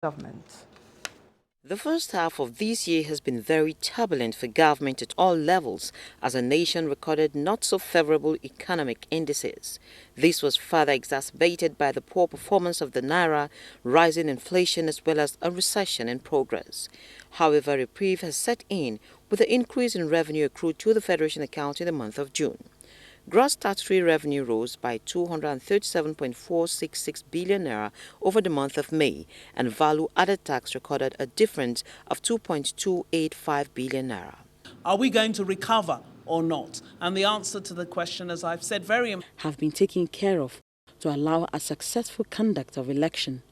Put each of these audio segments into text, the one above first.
government. The first half of this year has been very turbulent for government at all levels as the nation recorded not so favorable economic indices. This was further exacerbated by the poor performance of the naira, rising inflation as well as a recession in progress. However, reprieve has set in with the increase in revenue accrued to the Federation account in the month of June. Gross statutory revenue rose by 237.466 billion naira over the month of May, and value-added tax recorded a difference of 2.285 billion naira. Are we going to recover or not? And the answer to the question, as I've said, have been taken care of to allow a successful conduct of election.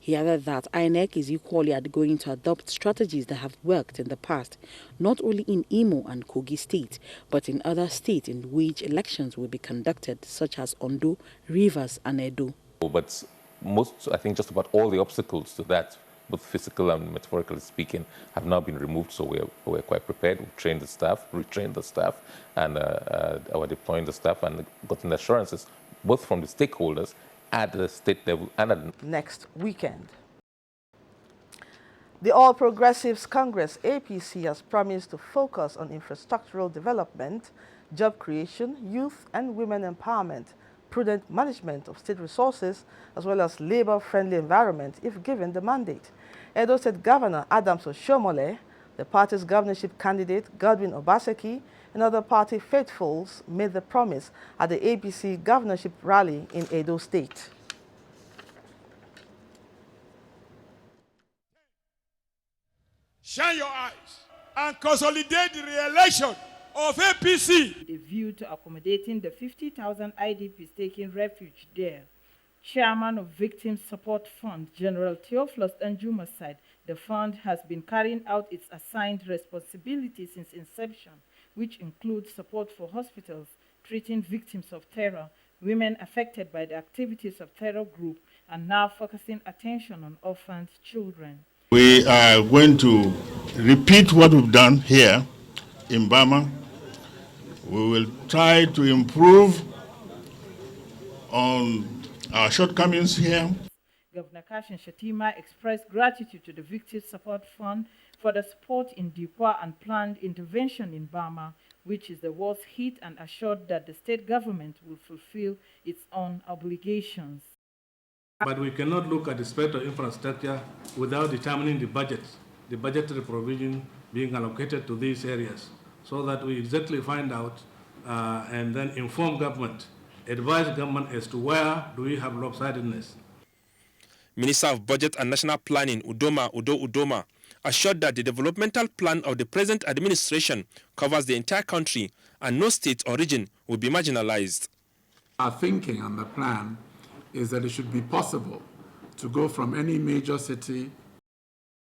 He added that INEC is equally going to adopt strategies that have worked in the past, not only in Imo and Kogi State, but in other states in which elections will be conducted, such as Ondo, Rivers, and Edo. But I think just about all the obstacles to that, both physical and metaphorically speaking, have now been removed, so we're quite prepared. We've trained the staff, retrained the staff, and are deploying the staff and gotten assurances, both from the stakeholders at the state level and at next weekend. The All Progressives Congress, APC, has promised to focus on infrastructural development, job creation, youth and women empowerment, prudent management of state resources, as well as labor-friendly environment if given the mandate. Edo State Governor Adams Oshomole, the party's governorship candidate Godwin Obaseki, and other party faithfuls made the promise at the APC governorship rally in Edo State. Shine your eyes and consolidate the re-election of APC. With a view to accommodating the 50,000 IDPs taking refuge there. Chairman of Victim Support Fund, General Theophilus Anjuma, said the fund has been carrying out its assigned responsibilities since inception, which includes support for hospitals, treating victims of terror, women affected by the activities of terror group, and now focusing attention on orphaned children. We are going to repeat what we've done here in Bama. We will try to improve on our shortcomings here. Governor Kashin Shatima expressed gratitude to the Victim Support Fund for the support in Dikwa and planned intervention in Bama, which is the worst hit, and assured that the state government will fulfill its own obligations. But we cannot look at the spread of infrastructure without determining the budgetary provision being allocated to these areas, so that we exactly find out and then inform government, advise government as to where do we have lopsidedness. Minister of Budget and National Planning, Udo Udoma, assured that the developmental plan of the present administration covers the entire country and no state or region will be marginalized. Our thinking on the plan is that it should be possible to go from any major city.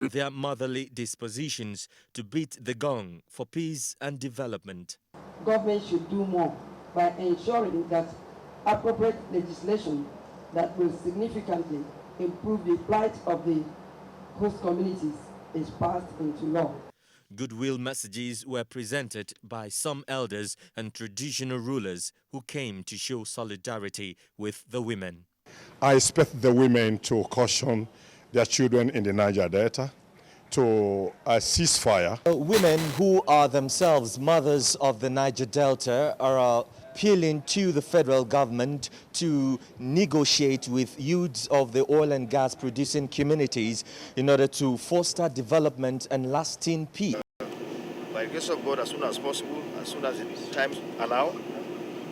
Their motherly dispositions to beat the gong for peace and development. Government should do more by ensuring that appropriate legislation that will significantly improve the plight of the host communities is passed into law. Goodwill messages were presented by some elders and traditional rulers who came to show solidarity with the women. I expect the women to caution their children in the Niger Delta to a ceasefire. Women who are themselves mothers of the Niger Delta are appealing to the federal government to negotiate with youths of the oil and gas producing communities in order to foster development and lasting peace. By the grace of God, as soon as possible, as soon as the times allow,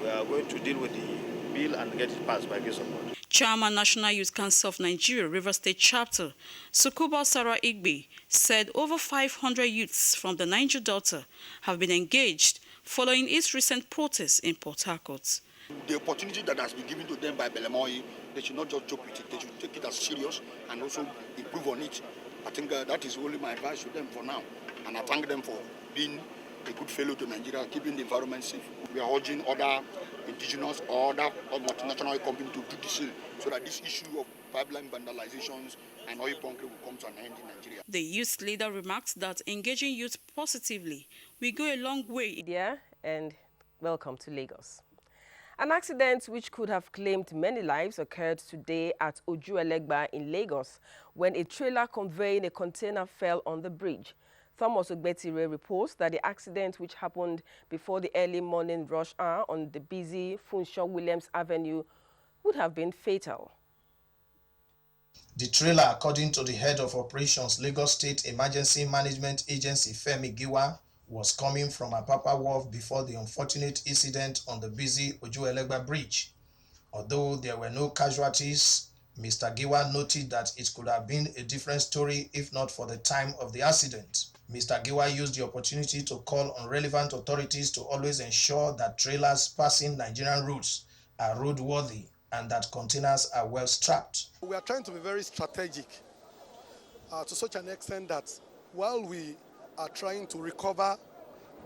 we are going to deal with the bill and get it passed by the grace of God. Chairman National Youth Council of Nigeria, River State Chapter, Sukuba Sarah Igbe, said over 500 youths from the Niger Delta have been engaged following its recent protests in Port Harcourt. The opportunity that has been given to them by Belemoyi, they should not just joke with it, they should take it as serious and also improve on it. I think that is only my advice to them for now. And I thank them for being a good fellow to Nigeria, keeping the environment safe. We are urging other indigenous or other multinational companies to do the same, so that this issue of pipeline vandalizations and oil bunkering will come to an end in Nigeria. The youth leader remarked that engaging youth positively will go a long way. India, and welcome to Lagos. An accident which could have claimed many lives occurred today at Ojuelegba in Lagos when a trailer conveying a container fell on the bridge. Thomas Ogbetire reports that the accident, which happened before the early morning rush hour on the busy Funshaw Williams Avenue, would have been fatal. The trailer, according to the head of operations, Lagos State Emergency Management Agency, Femi Giwa, was coming from Apapa Wharf before the unfortunate incident on the busy Ojuelegba Bridge. Although there were no casualties, Mr. Giwa noted that it could have been a different story if not for the time of the accident. Mr. Giwa used the opportunity to call on relevant authorities to always ensure that trailers passing Nigerian roads are roadworthy and that containers are well strapped. We are trying to be very strategic to such an extent that while we are trying to recover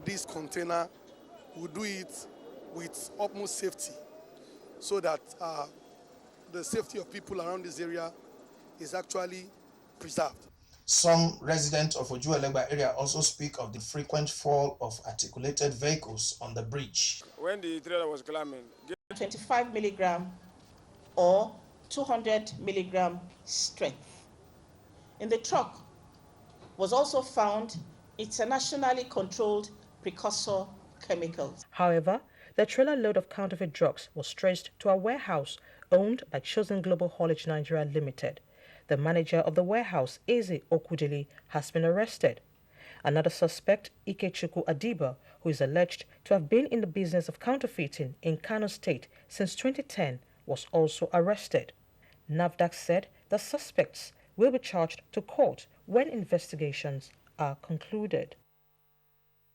this container, we do it with utmost safety so that the safety of people around this area is actually preserved. Some residents of Ojuelegba area also speak of the frequent fall of articulated vehicles on the bridge. When the trailer was climbing, 25 milligram or 200 milligram strength. In the truck was also found internationally controlled precursor chemicals. However, the trailer load of counterfeit drugs was traced to a warehouse owned by Chosen Global Haulage Nigeria Limited. The manager of the warehouse, Eze Okudili, has been arrested. Another suspect, Ikechukwu Adiba, who is alleged to have been in the business of counterfeiting in Kano State since 2010, was also arrested. NAFDAC said the suspects will be charged to court when investigations are concluded.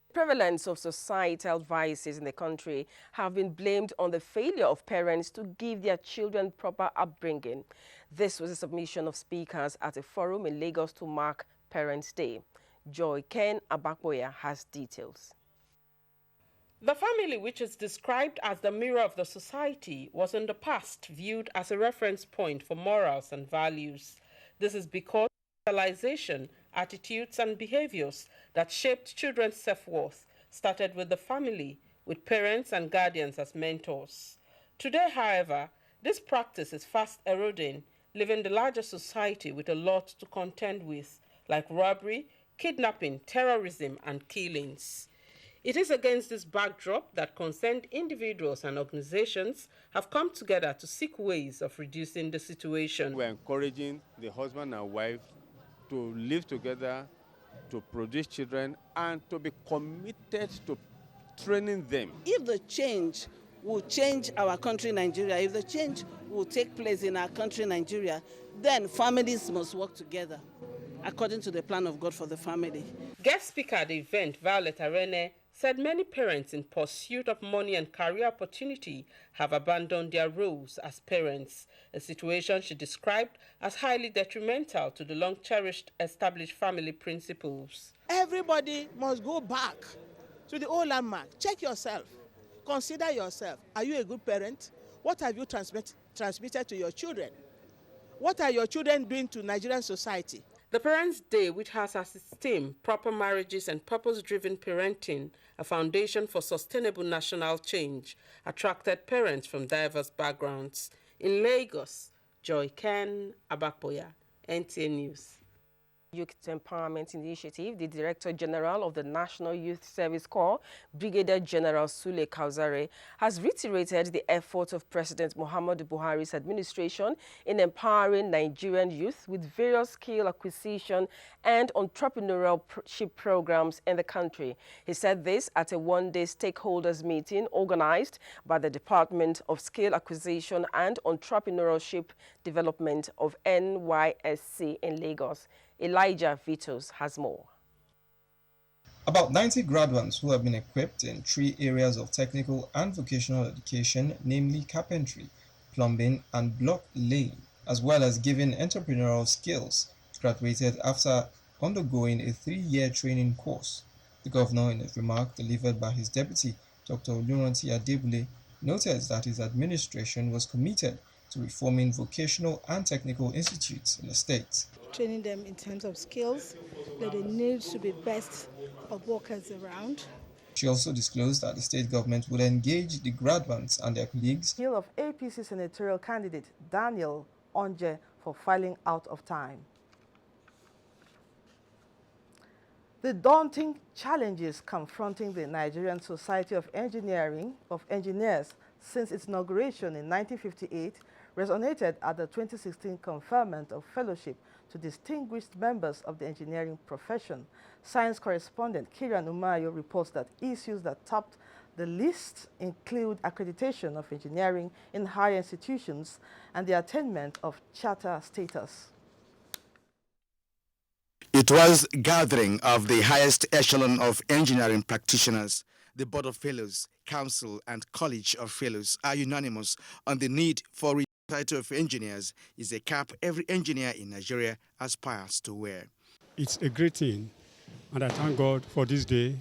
The prevalence of societal vices in the country have been blamed on the failure of parents to give their children proper upbringing. This was a submission of speakers at a forum in Lagos to mark Parents' Day. Joy Ken Abakboya has details. The family, which is described as the mirror of the society, was in the past viewed as a reference point for morals and values. This is because socialization, attitudes and behaviors that shaped children's self-worth started with the family, with parents and guardians as mentors. Today, however, this practice is fast eroding, leaving the larger society with a lot to contend with, like robbery, kidnapping, terrorism and killings. It is against this backdrop that concerned individuals and organizations have come together to seek ways of reducing the situation. We're encouraging the husband and wife to live together, to produce children, and to be committed to training them. If the change will change our country, Nigeria, if the change will take place in our country, Nigeria, then families must work together according to the plan of God for the family. Guest speaker at the event, Violet Arene, said many parents in pursuit of money and career opportunity have abandoned their roles as parents, a situation she described as highly detrimental to the long-cherished established family principles. Everybody must go back to the old landmark. Check yourself. Consider yourself. Are you a good parent? What have you transmitted to your children? What are your children doing to Nigerian society? The Parents' Day, which has as its theme Proper Marriages and Purpose-Driven Parenting, a foundation for sustainable national change, attracted parents from diverse backgrounds. In Lagos, Joy Ken Abakboya, NTA News. Youth Empowerment Initiative, the Director General of the National Youth Service Corps, Brigadier General Sule Kauzare, has reiterated the efforts of President Muhammadu Buhari's administration in empowering Nigerian youth with various skill acquisition and entrepreneurship programs in the country. He said this at a one-day stakeholders meeting organized by the Department of Skill Acquisition and Entrepreneurship Development of NYSC in Lagos. Elijah Vitos has more. About 90 graduates who have been equipped in 3 areas of technical and vocational education, namely carpentry, plumbing, and block laying, as well as given entrepreneurial skills, graduated after undergoing a 3-year training course. The governor, in a remark delivered by his deputy, Dr. Oluranti Adebule, noted that his administration was committed to reforming vocational and technical institutes in the state. Training them in terms of skills, that they need to be best of workers around, She also disclosed that the state government would engage the graduates and their colleagues Of APC senatorial candidate Daniel Onje for filing out of time. The daunting challenges confronting the Nigerian Society of Engineers since its inauguration in 1958 resonated at the 2016 conferment of fellowship to distinguished members of the engineering profession. Science correspondent Kiran Umayo reports that issues that topped the list include accreditation of engineering in higher institutions and the attainment of charter status. It was a gathering of the highest echelon of engineering practitioners. The Board of Fellows, Council, and College of Fellows are unanimous on the need for Society of Engineers is a cap every engineer in Nigeria aspires to wear. It's a great thing, and I thank God for this day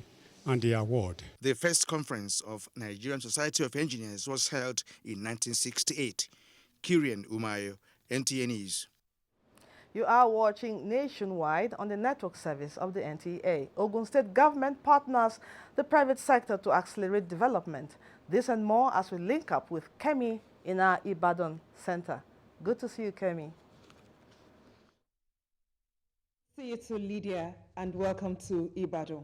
and the award. The first conference of Nigerian Society of Engineers was held in 1968. Kirian Umayo, NTA News. You are watching Nationwide on the network service of the NTA. Ogun State government partners the private sector to accelerate development. This and more as we link up with Kemi in our Ibadan Center. Good to see you, Kemi. See you too, Lydia, and welcome to Ibadan.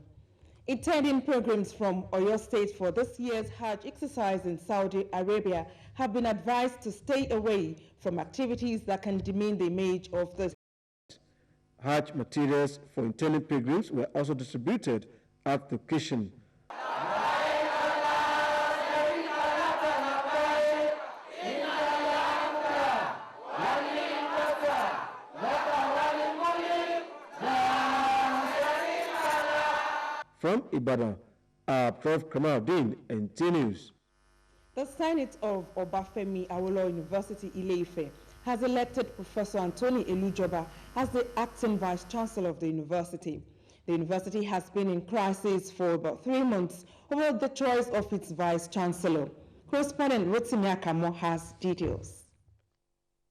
Intending pilgrims from Oyo State for this year's Hajj exercise in Saudi Arabia have been advised to stay away from activities that can demean the image of the Hajj materials for intending pilgrims were also distributed at the occasion. From Ibadan, Prof. Kamaluddin, NTA News. The Senate of Obafemi Awolowo University, Ile-Ife, has elected Professor Anthony Elujoba as the acting vice-chancellor of the university. The university has been in crisis for about 3 months over the choice of its vice-chancellor. Correspondent Rotimi Akamo has details.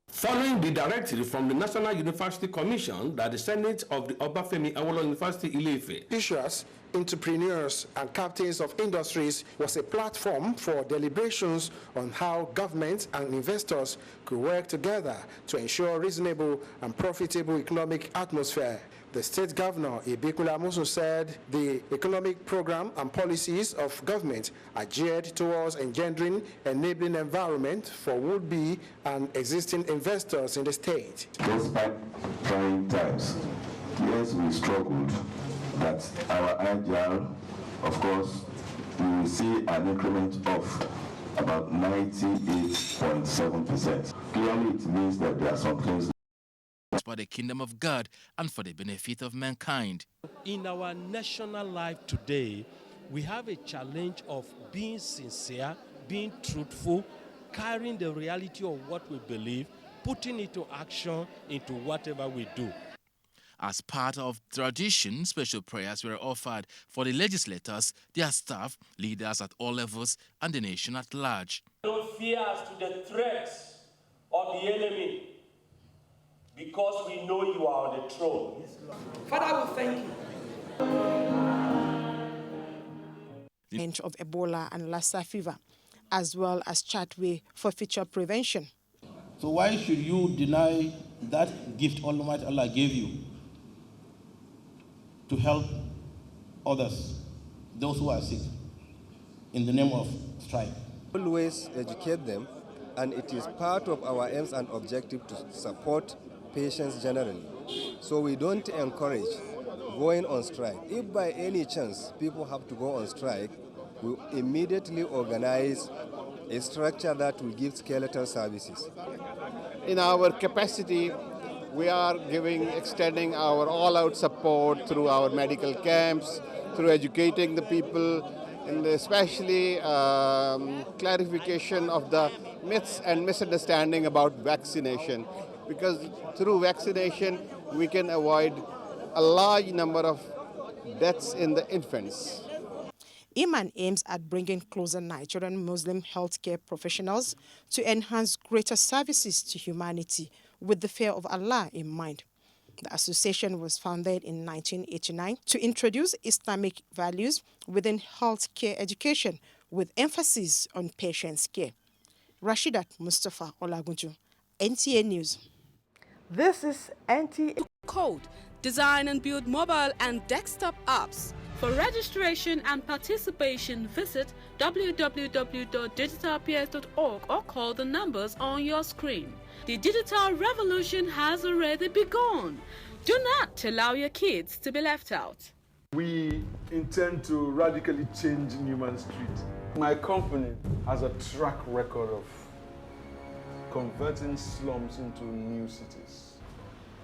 Following the directive from the National University Commission that the Senate of the Obafemi Awolowo University Ile-Ife, teachers, entrepreneurs, and captains of industries was a platform for deliberations on how government and investors could work together to ensure reasonable and profitable economic atmosphere. The state governor, Ibikula Musu, said the economic program and policies of government are geared towards engendering enabling environment for would-be and existing investors in the state. Despite trying times, yes, we struggled, but our agile, of course, we will see an increment of about 98.7%. Clearly, it means that there are some things for the kingdom of God and for the benefit of mankind. In our national life today, we have a challenge of being sincere, being truthful, carrying the reality of what we believe, putting it to action into whatever we do. As part of tradition, special prayers were offered for the legislators, their staff, leaders at all levels, and the nation at large. Don't fear as to the threats of the enemy, because we know you are on the throne. Father, we thank you. Of Ebola and Lassa fever, as well as Chatway for future prevention. So why should you deny that gift Almighty Allah gave you to help others, those who are sick, in the name of strife? Always educate them, and it is part of our aims and objective to support patients generally. So we don't encourage going on strike. If by any chance people have to go on strike, we immediately organize a structure that will give skeletal services. In our capacity, we are extending our all-out support through our medical camps, through educating the people, and especially clarification of the myths and misunderstanding about vaccination. Because through vaccination, we can avoid a large number of deaths in the infants. Ipman aims at bringing closer Nigerian Muslim healthcare professionals to enhance greater services to humanity with the fear of Allah in mind. The association was founded in 1989 to introduce Islamic values within healthcare education with emphasis on patients' care. Rashidat Mustafa Olagunju, NTA News. This is NTA Code. Design and build mobile and desktop apps. For registration and participation, visit www.digitalps.org or call the numbers on your screen. The digital revolution has already begun. Do not allow your kids to be left out. We intend to radically change Newman Street. My company has a track record of converting slums into new cities.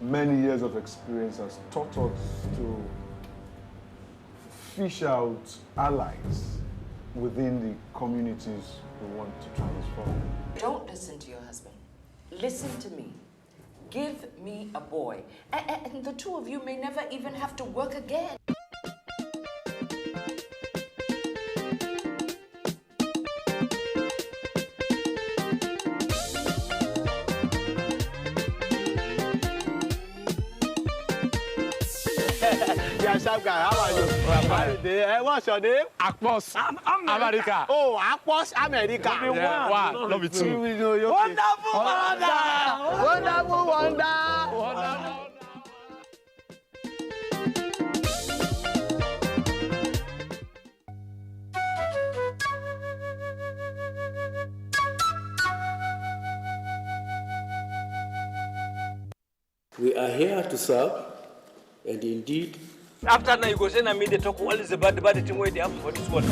Many years of experience has taught us to fish out allies within the communities we want to transform. Don't listen to your husband. Listen to me. Give me a boy. And the two of you may never even have to work again. Yeah, sharp guy, how are you? Hey, what's your name? Akpos. America. Oh, Akpos, America. Yeah, one. Love you too. Wonderful wonder! Wonderful wonder! We are here to serve, and indeed, after now you go send me the talk all is about the thing where they have for this one.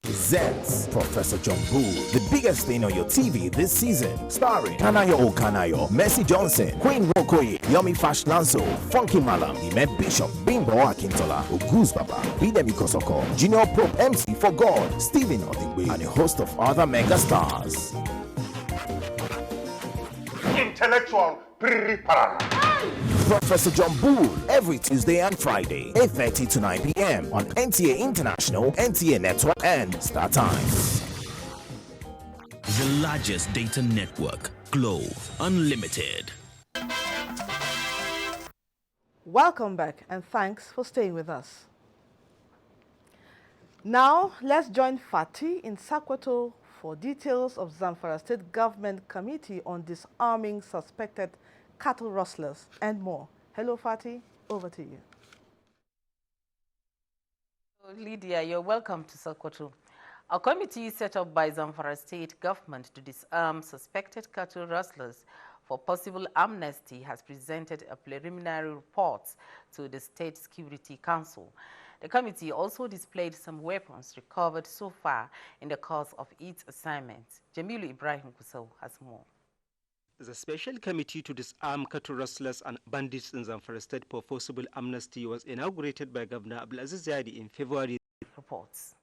Presents Professor John Bull, the biggest thing on your TV this season. Starring Kanayo Okanayo, Mercy Johnson, Queen Rokoye, Yomi Fash Lanzo, Funky Malam, Ime Bishop, Bimbo Akintola, Oguz Baba, Bidemi Kosoko, Junior Pope MC for God, Stephen Odingwe, and a host of other mega stars. Intellectual pre-parana. Professor John Bull, every Tuesday and Friday, 8:30 to 9 p.m. on NTA International, NTA Network, and Star Times. The largest data network, Glow Unlimited. Welcome back and thanks for staying with us. Now, let's join Fatih in Sokoto for details of Zamfara State Government Committee on disarming suspected cattle rustlers and more. Hello, Fatih. Over to you. Lydia, you're welcome to Sokoto. A committee set up by Zamfara State Government to disarm suspected cattle rustlers for possible amnesty has presented a preliminary report to the State Security Council. The committee also displayed some weapons recovered so far in the course of its assignment. Jamilu Ibrahim Kusau has more. The Special Committee to Disarm Cattle Rustlers and Bandits in Zamfara State for possible amnesty was inaugurated by Governor Abdulaziz Yadi in February. Reports.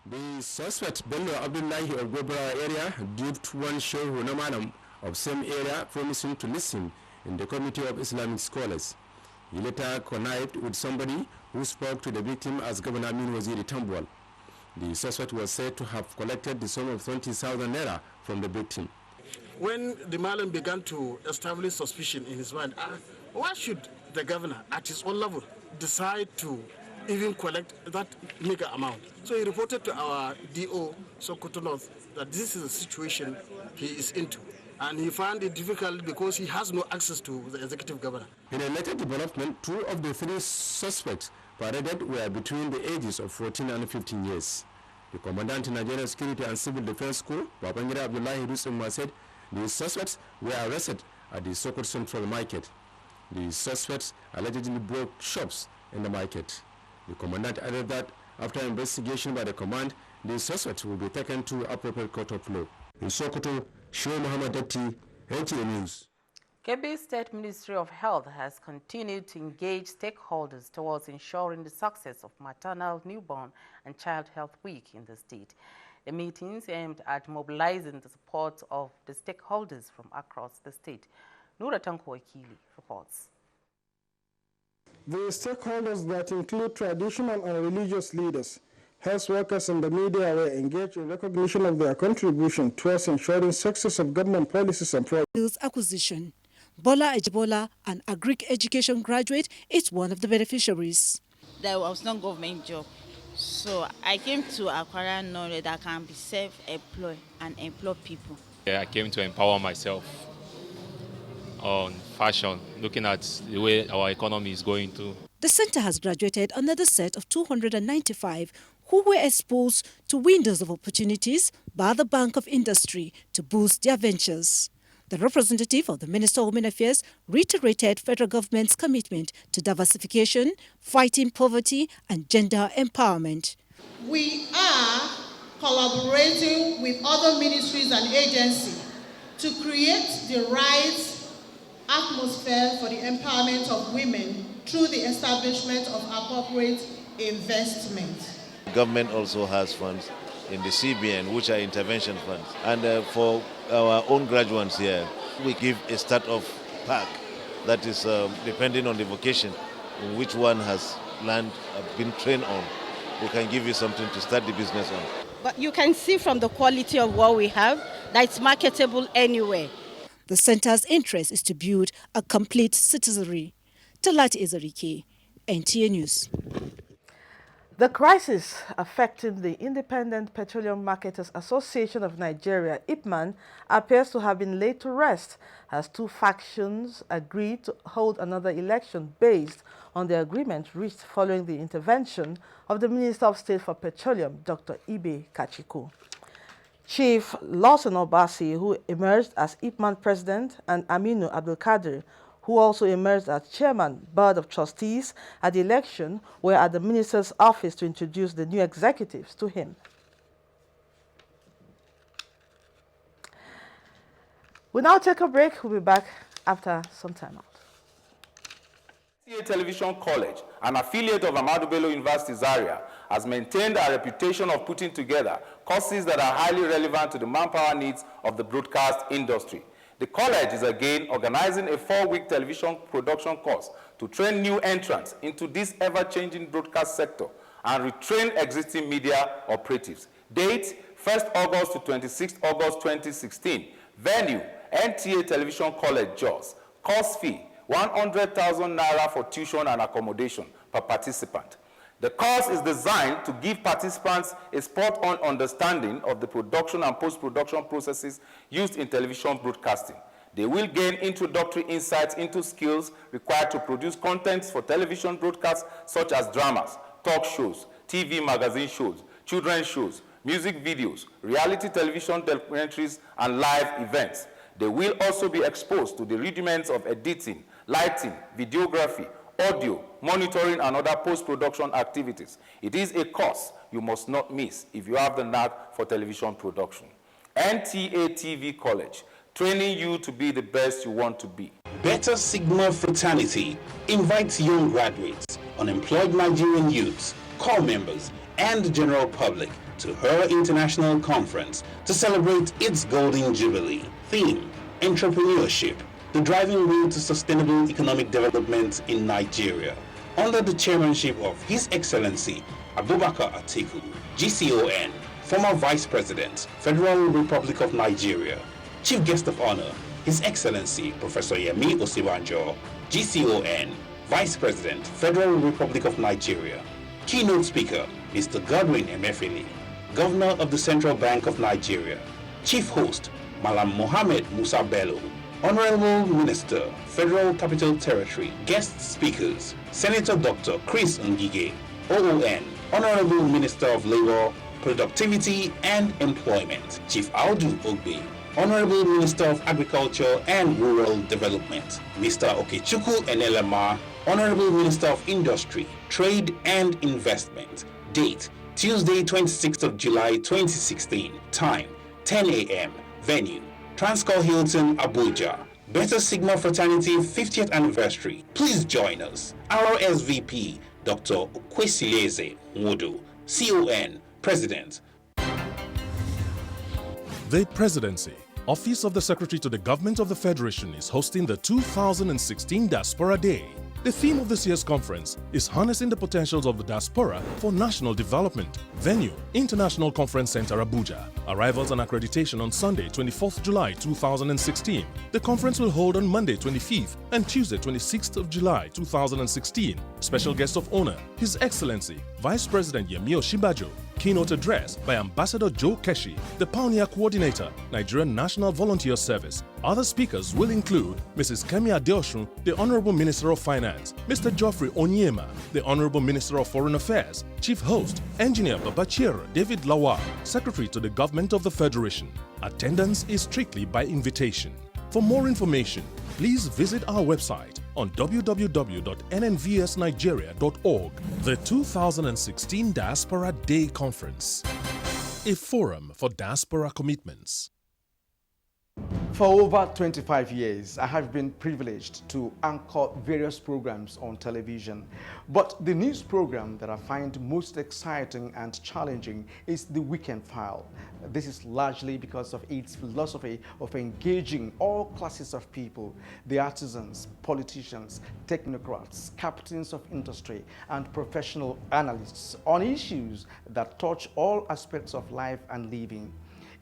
The suspect Bello Abdullahi of Gobra area duped one Shehu Namanam of same area, promising to listen in the Committee of Islamic Scholars. He later connived with somebody who spoke to the victim as Governor Amin Waziri Tambwal. The suspect was said to have collected the sum of 20,000 naira from the victim. When the Malam began to establish suspicion in his mind, why should the governor at his own level decide to even collect that mega amount? So he reported to our DO, Sokoto North, that this is a situation he is into. And he found it difficult because he has no access to the executive governor. In a later development, 2 of the 3 suspects paraded were between the ages of 14 and 15 years. The commandant in Nigerian Security and Civil Defense School, Babangida Abdullahi Rusuma, said the suspects were arrested at the Sokoto Central Market. The suspects allegedly broke shops in the market. The commandant added that after investigation by the command, the suspects will be taken to appropriate court of law. In Sokoto, Show Muhammad Datti, NTA News. Kebbi State Ministry of Health has continued to engage stakeholders towards ensuring the success of Maternal, Newborn and Child Health Week in the state. The meetings aimed at mobilizing the support of the stakeholders from across the state. Nura Tanko Wakili reports. The stakeholders that include traditional and religious leaders, health workers and the media were engaged in recognition of their contribution towards ensuring success of government policies and programs. Acquisition, Bola Ejibola, an agric education graduate, is one of the beneficiaries. There was no government job, so I came to acquire knowledge that can be self-employed and employ people. I came to empower myself on fashion, looking at the way our economy is going to. The center has graduated another set of 295 who were exposed to windows of opportunities by the Bank of Industry to boost their ventures. The representative of the Minister of Women Affairs reiterated federal government's commitment to diversification, fighting poverty, and gender empowerment. We are collaborating with other ministries and agencies to create the right atmosphere for the empowerment of women through the establishment of appropriate investment. Government also has funds in the CBN, which are intervention funds. And for our own graduates here, we give a start-off pack that is depending on the vocation in which one has been trained on. We can give you something to start the business on. But you can see from the quality of what we have that it's marketable anywhere. The center's interest is to build a complete citizenry. Talati Ezarike, NTA News. The crisis affecting the Independent Petroleum Marketers Association of Nigeria, Ipman, appears to have been laid to rest as two factions agreed to hold another election based on the agreement reached following the intervention of the Minister of State for Petroleum, Dr. Ibe Kachiku. Chief Lawson Obasi, who emerged as Ipman president, and Aminu Abdulkadir, who also emerged as chairman, board of trustees at the election, were at the minister's office to introduce the new executives to him. We'll now take a break. We'll be back after some time out. NTA Television College, an affiliate of Ahmadu Bello University Zaria, has maintained a reputation of putting together courses that are highly relevant to the manpower needs of the broadcast industry. The college is again organizing a 4-week television production course to train new entrants into this ever-changing broadcast sector and retrain existing media operatives. Date, 1st August to 26th August 2016. Venue, NTA Television College, Jos. Course fee, 100,000 naira for tuition and accommodation per participant. The course is designed to give participants a spot-on understanding of the production and post-production processes used in television broadcasting. They will gain introductory insights into skills required to produce content for television broadcasts such as dramas, talk shows, TV magazine shows, children's shows, music videos, reality television documentaries, and live events. They will also be exposed to the rudiments of editing, lighting, videography, audio, monitoring, and other post-production activities. It is a course you must not miss if you have the knack for television production. NTA TV College, training you to be the best you want to be. Beta Sigma Fraternity invites young graduates, unemployed Nigerian youths, corps members, and the general public to her international conference to celebrate its Golden Jubilee. Theme, Entrepreneurship, the driving wheel to sustainable economic development in Nigeria, under the chairmanship of His Excellency Abubakar Atiku, GCON, former Vice President, Federal Republic of Nigeria. Chief Guest of Honor, His Excellency Professor Yemi Osibanjo, GCON, Vice President, Federal Republic of Nigeria. Keynote Speaker, Mr. Godwin Emefiele, Governor of the Central Bank of Nigeria. Chief Host, Malam Mohammed Musa Bello, Honorable Minister, Federal Capital Territory. Guest speakers, Senator Dr. Chris Ngige, OON, Honorable Minister of Labor, Productivity and Employment, Chief Audu Ogbe, Honorable Minister of Agriculture and Rural Development, Mr. Okechukwu Enelema, Honorable Minister of Industry, Trade and Investment. Date, Tuesday, 26th of July, 2016. Time, 10 a.m. Venue, Transcorp Hilton, Abuja. Beta Sigma Fraternity 50th Anniversary. Please join us. RSVP, Dr. Okwesileze Nwodo, CON, President. The Presidency, Office of the Secretary to the Government of the Federation, is hosting the 2016 Diaspora Day. The theme of this year's conference is Harnessing the Potentials of the Diaspora for National Development. Venue, International Conference Center, Abuja. Arrivals and accreditation on Sunday, 24th July 2016. The conference will hold on Monday, 25th and Tuesday, 26th of July 2016. Special guest of honor, His Excellency, Vice President Yemi Osinbajo. Keynote address by Ambassador Joe Keshi, the Pioneer Coordinator, Nigerian National Volunteer Service. Other speakers will include Mrs. Kemi Adeosun, the Honorable Minister of Finance, Mr. Geoffrey Onyema, the Honorable Minister of Foreign Affairs, Chief Host, Engineer Babachir David Lawal, Secretary to the Government of the Federation. Attendance is strictly by invitation. For more information, please visit our website on www.nnvsnigeria.org. The 2016 Diaspora Day Conference, a forum for diaspora commitments. For over 25 years, I have been privileged to anchor various programs on television. But the news program that I find most exciting and challenging is The Weekend File. This is largely because of its philosophy of engaging all classes of people, the artisans, politicians, technocrats, captains of industry, and professional analysts on issues that touch all aspects of life and living.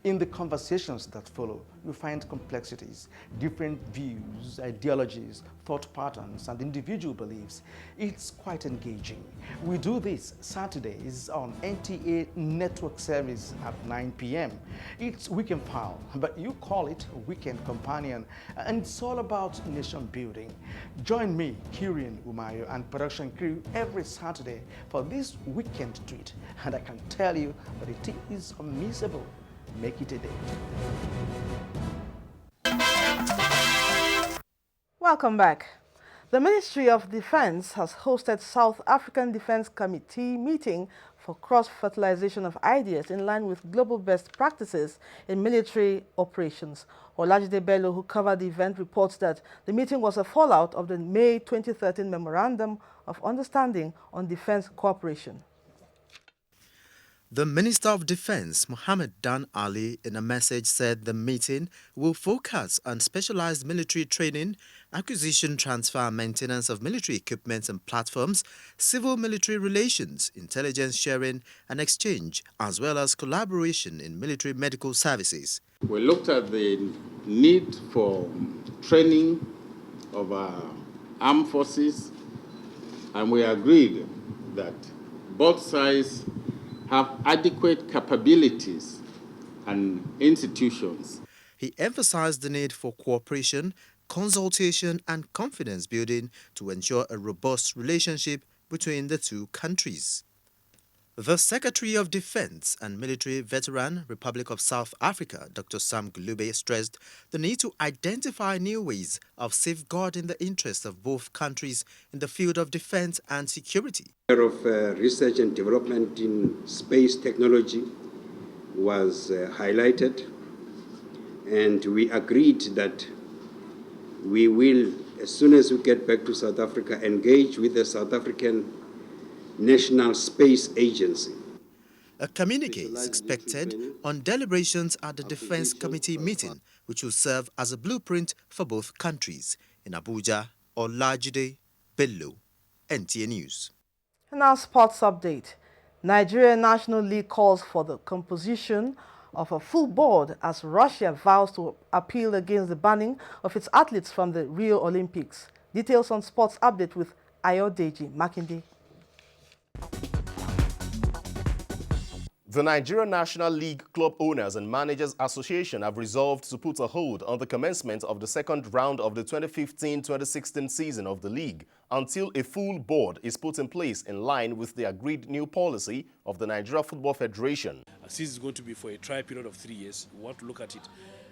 In the conversations that follow, you find complexities, different views, ideologies, thought patterns, and individual beliefs. It's quite engaging. We do this Saturdays on NTA Network Service at 9 p.m. It's Weekend File, but you call it Weekend Companion, and it's all about nation building. Join me, Kirian Umayo, and production crew every Saturday for this weekend treat, and I can tell you that it is unmissable. Make it a day. Welcome back. The Ministry of Defense has hosted South African Defense Committee meeting for cross-fertilization of ideas in line with global best practices in military operations. Olajide Bello, who covered the event, reports that the meeting was a fallout of the May 2013 Memorandum of Understanding on Defense Cooperation. The Minister of Defense, Mohammed Dan Ali, in a message said the meeting will focus on specialized military training, acquisition, transfer, maintenance of military equipment and platforms, civil-military relations, intelligence sharing and exchange, as well as collaboration in military medical services. We looked at the need for training of our armed forces, and we agreed that both sides have adequate capabilities and institutions. He emphasized the need for cooperation, consultation and confidence building to ensure a robust relationship between the two countries. The Secretary of Defense and Military Veteran, Republic of South Africa, Dr. Sam Gulube, stressed the need to identify new ways of safeguarding the interests of both countries in the field of defense and security. Of research and development in space technology was highlighted, and we agreed that we will, as soon as we get back to South Africa, engage with the South African National Space Agency. A communique is expected on deliberations at the Defense Committee meeting, which will serve as a blueprint for both countries. In Abuja, Olajide Bello, NTA News. And now sports update. Nigerian National League calls for the composition of a full board as Russia vows to appeal against the banning of its athletes from the Rio Olympics. Details on sports update with Ayodeji Makinde. The Nigerian National League Club Owners and Managers Association have resolved to put a hold on the commencement of the second round of the 2015-2016 season of the league until a full board is put in place in line with the agreed new policy of the Nigeria Football Federation. Since it's going to be for a trial period of 3 years, we want to look at it.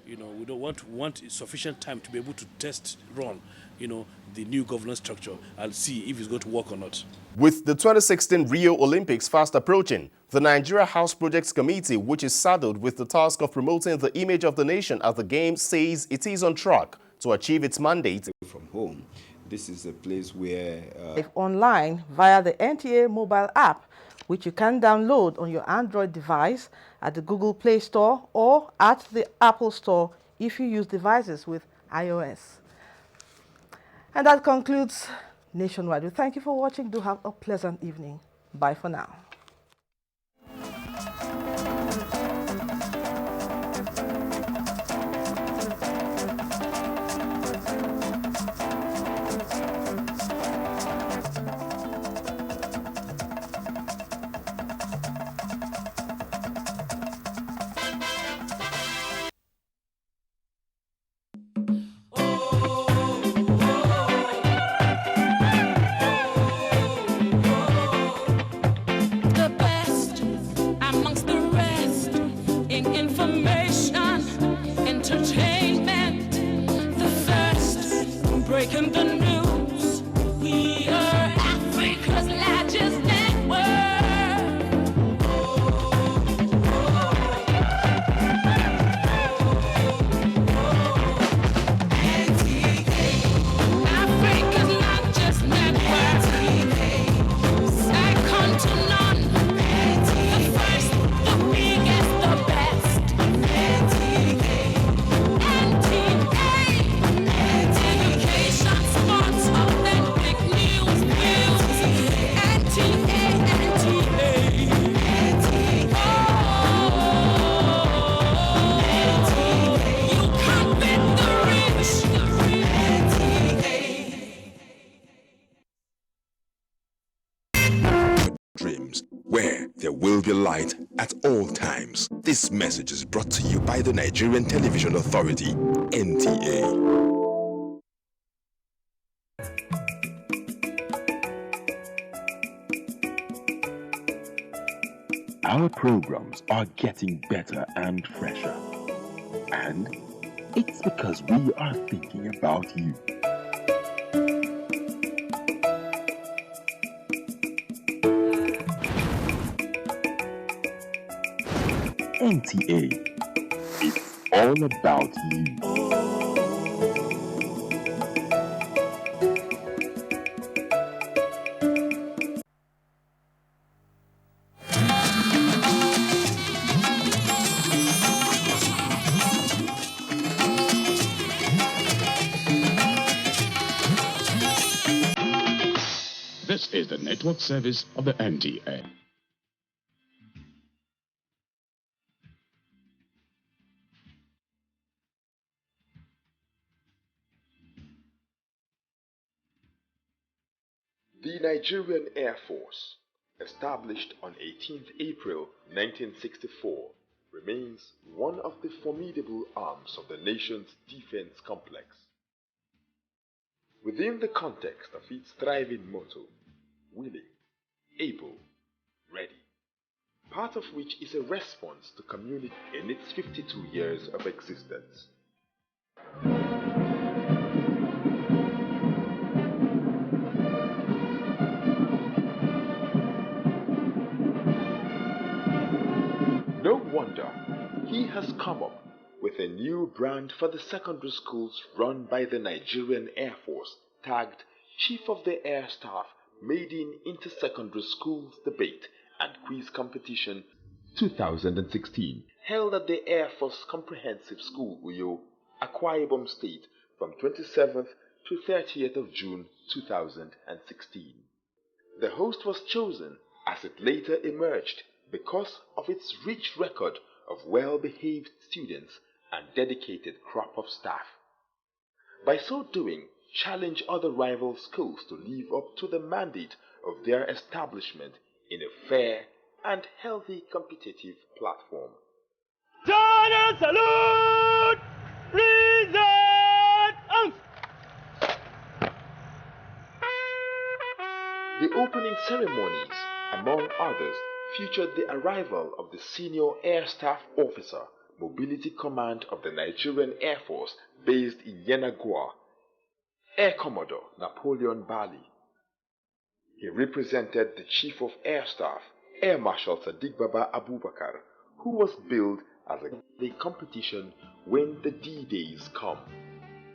We don't want sufficient time to be able to test run, the new governance structure and see if it's going to work or not. With the 2016 Rio Olympics fast approaching, the Nigeria House Projects Committee, which is saddled with the task of promoting the image of the nation at the Games, says it is on track to achieve its mandate. From home, this is a place where... Online via the NTA mobile app, which you can download on your Android device at the Google Play Store or at the Apple Store if you use devices with iOS. And that concludes Nationwide. We thank you for watching. Do have a pleasant evening. Bye for now. Breaking the news, we are Africa's largest network. Africa's largest network. Second to none. The first, the biggest, the best. Education, sports, authentic news, NTA, NTA. You can't beat the rich. Dreams, where there will be light at all times. This message is brought to you by the Nigerian Television Authority, NTA. Our programs are getting better and fresher. And it's because we are thinking about you. NTA, it's all about you. This is the network service of the NTA. The Nigerian Air Force, established on 18th April 1964, remains one of the formidable arms of the nation's defense complex. Within the context of its thriving motto, willing, able, ready, part of which is a response to community in its 52 years of existence. No wonder he has come up with a new brand for the secondary schools run by the Nigerian Air Force, tagged Chief of the Air Staff Maiden Inter-Secondary Schools Debate and Quiz Competition 2016, held at the Air Force Comprehensive School, Uyo, Akwa Ibom State, from 27th to 30th of June 2016. The host was chosen, as it later emerged, because of its rich record of well-behaved students and dedicated crop of staff. By so doing, challenge other rival schools to live up to the mandate of their establishment in a fair and healthy competitive platform. Join salute! Present! The opening ceremonies, among others, featured the arrival of the Senior Air Staff Officer, Mobility Command of the Nigerian Air Force based in Yenagoa, Air Commodore Napoleon Bali. He represented the Chief of Air Staff, Air Marshal Sadiq Baba Abubakar, who was billed as the competition when the D-Days come.